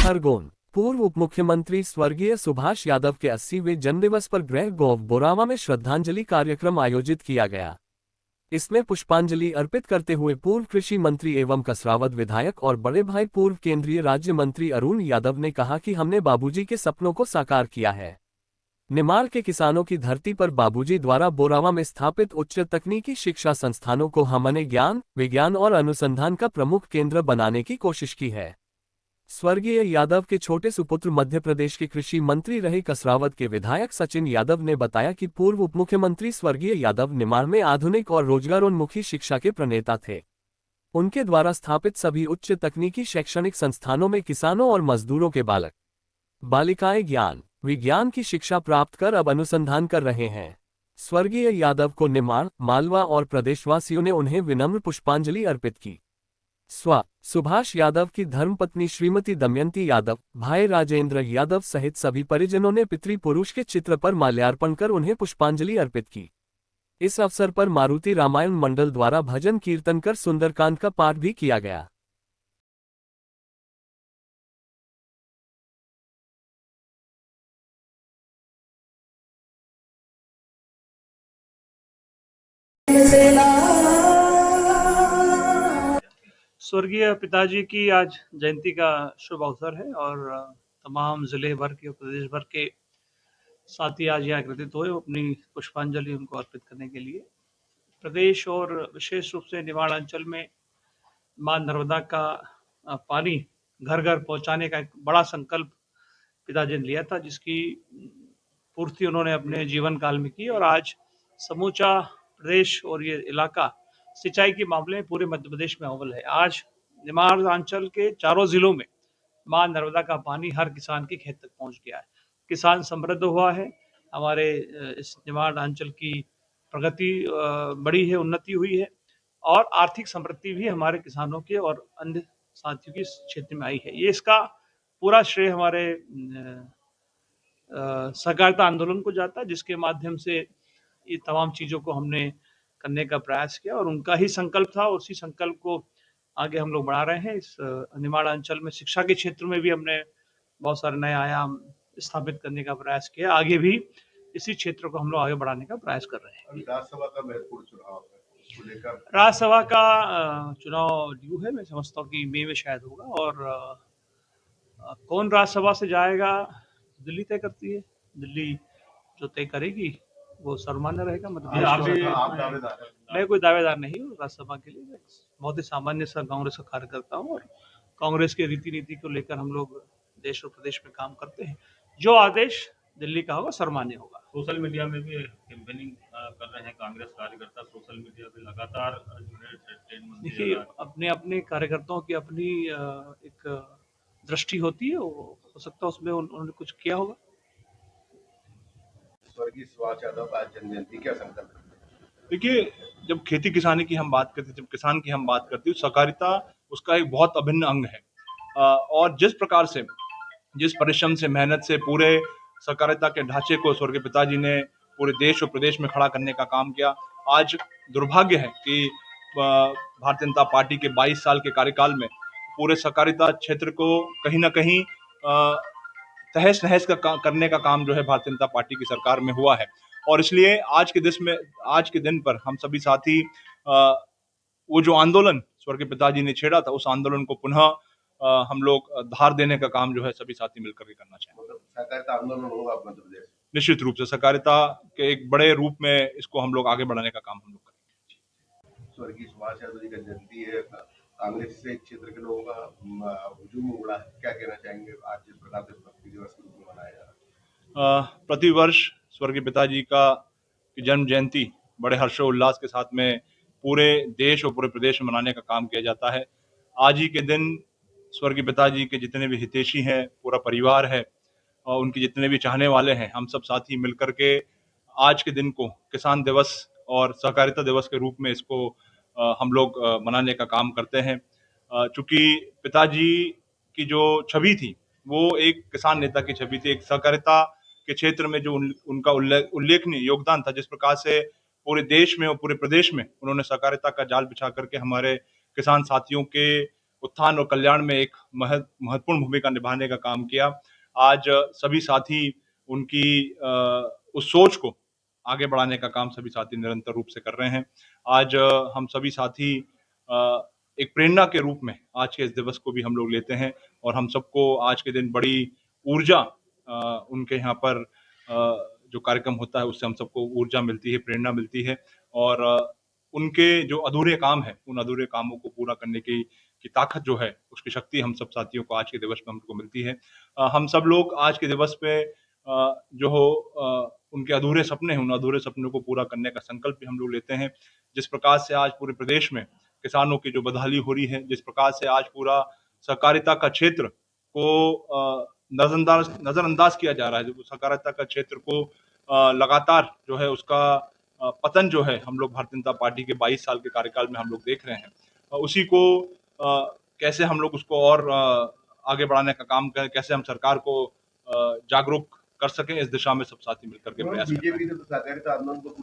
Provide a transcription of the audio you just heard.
खरगोन। पूर्व उप मुख्यमंत्री स्वर्गीय सुभाष यादव के 80वें जन्मदिवस पर गृह गौव बोरावा में श्रद्धांजलि कार्यक्रम आयोजित किया गया। इसमें पुष्पांजलि अर्पित करते हुए पूर्व कृषि मंत्री एवं कसरावद विधायक और बड़े भाई पूर्व केंद्रीय राज्य मंत्री अरुण यादव ने कहा कि हमने बाबूजी के सपनों को साकार किया है। निमाड़ के किसानों की धरती पर बाबूजी द्वारा बोरावा में स्थापित उच्च तकनीकी शिक्षा संस्थानों को हमने ज्ञान, विज्ञान और अनुसंधान का प्रमुख केंद्र बनाने की कोशिश की है। स्वर्गीय यादव के छोटे सुपुत्र मध्य प्रदेश के कृषि मंत्री रहे कसरावद के विधायक सचिन यादव ने बताया कि पूर्व उप मुख्यमंत्री स्वर्गीय यादव निमाड़ में आधुनिक और रोजगारोन्मुखी शिक्षा के प्रणेता थे। उनके द्वारा स्थापित सभी उच्च तकनीकी शैक्षणिक संस्थानों में किसानों और मजदूरों के बालक बालिकाएं ज्ञान, विज्ञान की शिक्षा प्राप्त कर अब अनुसंधान कर रहे हैं। स्वर्गीय यादव को निमाड़, मालवा और प्रदेशवासियों ने उन्हें विनम्र पुष्पांजलि अर्पित की। सुभाष यादव की धर्मपत्नी श्रीमती दमयंती यादव, भाई राजेंद्र यादव सहित सभी परिजनों ने पितृपुरुष के चित्र पर माल्यार्पण कर उन्हें पुष्पांजलि अर्पित की। इस अवसर पर मारुति रामायण मंडल द्वारा भजन कीर्तन कर सुंदरकांड का पाठ भी किया गया। स्वर्गीय पिताजी की आज जयंती का शुभ अवसर है और तमाम जिले भर के और प्रदेश भर के साथी आज यहाँ एकत्रित हुए अपनी पुष्पांजलि उनको अर्पित करने के लिए। प्रदेश और विशेष रूप से निमाड़ अंचल में मां नर्मदा का पानी घर घर पहुंचाने का एक बड़ा संकल्प पिताजी ने लिया था, जिसकी पूर्ति उन्होंने अपने जीवन काल में की और आज समूचा प्रदेश और ये इलाका सिंचाई के मामले में पूरे मध्य प्रदेश में अव्वल है। आज निमाड़ अंचल के चारों जिलों में मां नर्मदा का पानी हर किसान के खेत तक पहुंच गया है। किसान समृद्ध हुआ है। हमारे इस निमाड़ अंचल की प्रगति बड़ी है, उन्नति हुई है और आर्थिक समृद्धि भी हमारे किसानों के और अन्य साथियों की क्षेत्र में आई है। ये इसका पूरा श्रेय हमारे सहकारिता आंदोलन को जाता है, जिसके माध्यम से ये तमाम चीज़ों को हमने करने का प्रयास किया और उनका ही संकल्प था। उसी संकल्प को आगे हम लोग बढ़ा रहे हैं। इस निमाड़ अंचल में शिक्षा के क्षेत्र में भी हमने बहुत सारे नए आयाम स्थापित करने का प्रयास किया। आगे भी इसी क्षेत्र को हम लोग आगे बढ़ाने का प्रयास कर रहे हैं। राज्यसभा का महत्वपूर्ण चुनाव है, उसको लेकर राज्यसभा का चुनाव ड्यू है। मैं समझता हूँ कि मई में शायद होगा और कौन राज्यसभा से जाएगा दिल्ली तय करती है। दिल्ली जो तय करेगी वो सर्वमान्य रहेगा। मैं कोई दावेदार नहीं हूँ राज्यसभा के लिए। बहुत ही सामान्य सा कांग्रेस का कार्यकर्ता हूँ और कांग्रेस के रीति नीति को लेकर हम लोग देश और प्रदेश में काम करते हैं। जो आदेश दिल्ली का होगा सर्वमान्य होगा। सोशल मीडिया में भी कैंपेनिंग कर रहे हैं कांग्रेस कार्यकर्ता। सोशल मीडिया पे लगातार देखिए, अपने अपने कार्यकर्ताओं की अपनी एक दृष्टि होती है। हो सकता है उसमें उन्होंने कुछ किया होगा। स्वर्गीय सुभाष यादव आज जन्म जयंती, क्या संकल्प? देखिए, जब खेती किसानी की हम बात करते हैं, जब किसान की हम बात करते हैं, सहकारिता उसका एक बहुत अभिन्न अंग है और जिस प्रकार से, जिस परिश्रम से, मेहनत से पूरे सहकारिता के ढांचे को स्वर्गीय पिताजी ने पूरे देश और प्रदेश में खड़ा करने का काम किया। आज दुर्भाग्य है कि भारतीय जनता पार्टी के 22 साल के कार्यकाल में पूरे सहकारिता क्षेत्र को कहीं ना कहीं तहस नहस करने का काम जो है भारतीय जनता पार्टी की सरकार में हुआ है और इसलिए आज के दिन पर हम सभी साथी वो जो आंदोलन स्वर्गीय पिताजी ने छेड़ा था, उस आंदोलन को पुनः हम लोग धार देने का काम जो है सभी साथी मिलकर के करना चाहेंगे। सहकारिता आंदोलन होगा मध्य प्रदेश, निश्चित रूप से सहकारिता के एक बड़े रूप में इसको हम लोग आगे बढ़ाने का काम हम लोग करेंगे। स्वर्गीय सुभाष यादव जी का जयंती है, कांग्रेस से क्षेत्र के लोगों का हुजूम उमड़ा है, क्या कहना चाहेंगे आज जिस प्रकार से स्मृति दिवस के रूप में मनाया जा रहा है? प्रतिवर्ष स्वर्गीय पिताजी का जन्म जयंती बड़े हर्षोल्लास के साथ में पूरे देश और पूरे प्रदेश में मनाने का काम किया जाता है। आज ही के दिन स्वर्गीय पिताजी के जितने भी हितैषी हैं, पूरा परिवार है और उनके जितने भी चाहने वाले हैं, हम सब साथी मिलकर के आज के दिन को किसान दिवस और सहकारिता दिवस के रूप में इसको हम लोग मनाने का काम करते हैं। चूंकि पिताजी की जो छवि थी वो एक किसान नेता की छवि थी, एक सहकारिता के क्षेत्र में जो उनका उल्लेखनीय योगदान था। जिस प्रकार से पूरे देश में और पूरे प्रदेश में उन्होंने सहकारिता का जाल बिछा करके हमारे किसान साथियों के उत्थान और कल्याण में एक महत्वपूर्ण भूमिका निभाने का काम किया। आज सभी साथी उनकी उस सोच को आगे बढ़ाने का काम सभी साथी निरंतर रूप से कर रहे हैं। आज हम सभी साथी एक प्रेरणा के रूप में आज के इस दिवस को भी हम लोग लेते हैं और हम सबको आज के दिन बड़ी ऊर्जा उनके यहाँ पर जो कार्यक्रम होता है उससे हम सबको ऊर्जा मिलती है, प्रेरणा मिलती है और उनके जो अधूरे काम हैं, उन अधूरे कामों को पूरा करने की ताकत जो है, उसकी शक्ति हम सब साथियों को आज के दिवस पे हमको मिलती है। हम सब लोग आज के दिवस पे जो हो उनके अधूरे सपने हैं, उन अधूरे सपनों को पूरा करने का संकल्प भी हम लोग लेते हैं। जिस प्रकार से आज पूरे प्रदेश में किसानों की जो बदहाली हो रही है, जिस प्रकार से आज पूरा सहकारिता का क्षेत्र को नजरअंदाज किया जा रहा है, जो सहकारिता का क्षेत्र को लगातार जो है उसका पतन जो है हम लोग भारतीय जनता पार्टी के 22 साल के कार्यकाल में हम लोग देख रहे हैं। उसी को कैसे हम लोग उसको और आगे बढ़ाने का काम करें, कैसे हम सरकार को जागरूक कर सकें, इस दिशा में सब साथी मिलकर के प्रयास कर रहे हैं। बीजेपी ने तो सहकारिता आंदोलन को